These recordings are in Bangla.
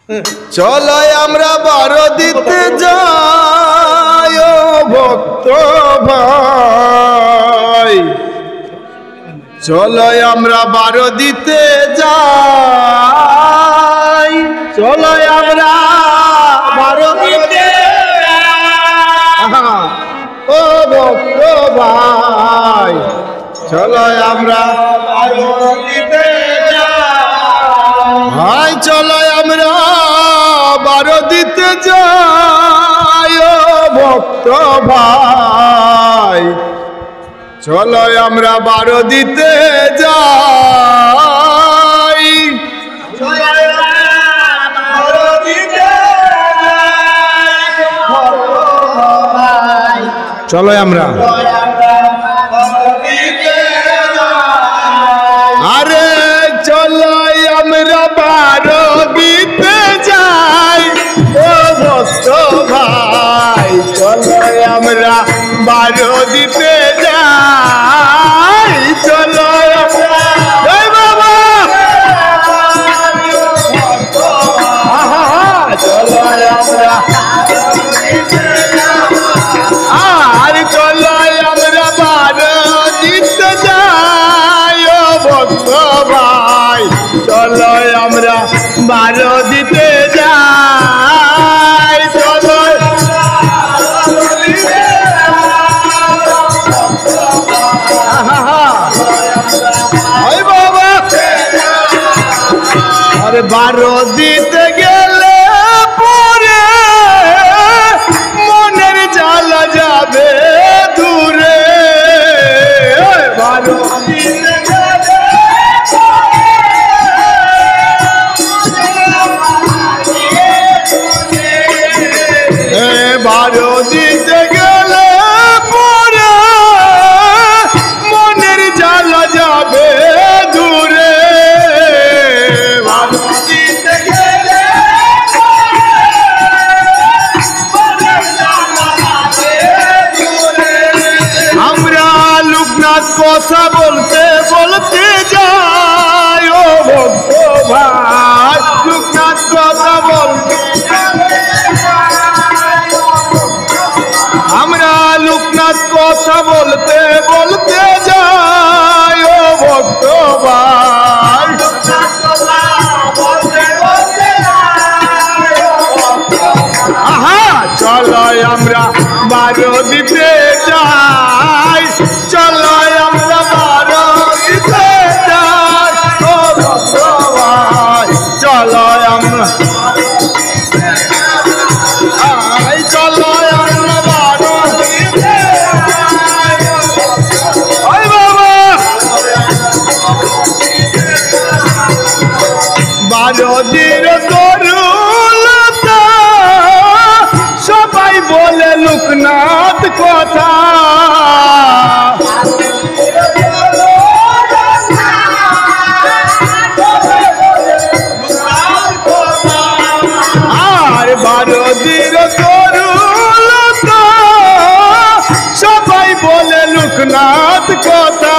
চলো আমরা বারো দিতে যাই ও ভক্ত ভাই, চলো আমরা বারো দিতে যাই, চলো আমরা বারো দিতে ও ভক্ত ভাই, চলো আমরা বারো দিতে যাই, চলো আমরা বারো দিতে যাই ও ভক্ত ভাই, চলো আমরা বারো দিতে যাই, চলো আমরা আরে চলো আমরা বারো দিতে যাই ও ভক্ত ভাই, চলো আমরা বারো দিতে যাই, চলো বাবা চলো আমরা আর চলো আমরা বারো দিতে যাই ও ভক্ত ভাই, চলো আমরা বারো দিতে যাই, চলো বাবা আরে বারো দিতে গেলে পরে মনের জ্বালা যাবে দূরে, বারো দিতে গেলে বারো দিতে গেলে পরে মনের জ্বালা যাবে দূরে, বারো দিতে গেলে আমরা লোকনাথ কথা বলতে বলতে যাই ও ভক্ত ভাই, লোকনাথ কথা বলতে আমরা লোকনাথ কথা বলতে বলতে যাই ও ভক্ত ভাই, আহা চলো আমরা বারো দিতে যাই, চলো আমরা বারো দিতে যাই ও ভক্ত ভাই, চলো আমরা চলো আমরা বারো দিতে বাবা বারো দিন তরুলতা সবাই বলে লোকনাথ কথা, আর বারো দিন তরুলতা সবাই বলে লোকনাথ কথা,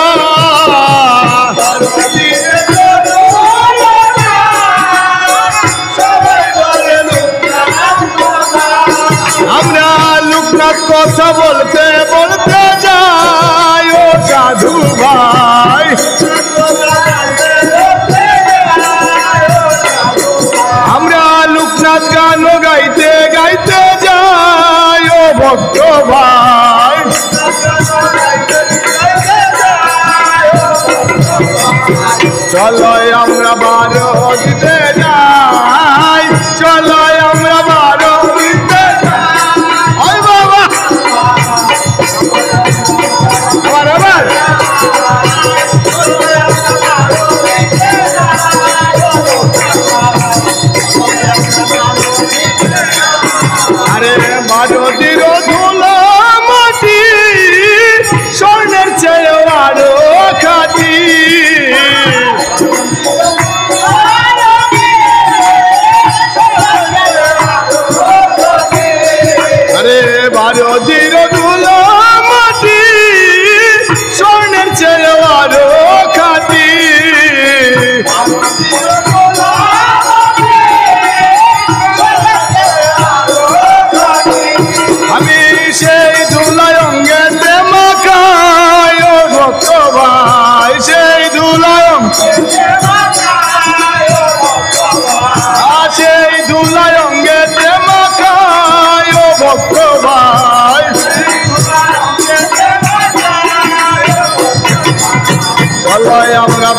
আমরা লোকনাথ কথা বলতে বলতে যাই ও সাধু ভাই, আমরা লোকনাথ গান গাইতে গাইতে যাই ও ভক্ত ভাই, চলো আমরা বারো দিতে যাই, চলো আমরা বারো দিতে যাই বাবা বরাবর আরে বারো দিন ধুলো মাটি স্বর্ণের চেয়ে আরো খাটি, আরে বারো দিন ধুলো মাটি স্বর্ণের চেয়ে আরো খাটি, ভক্ত ভাই চলো আমরা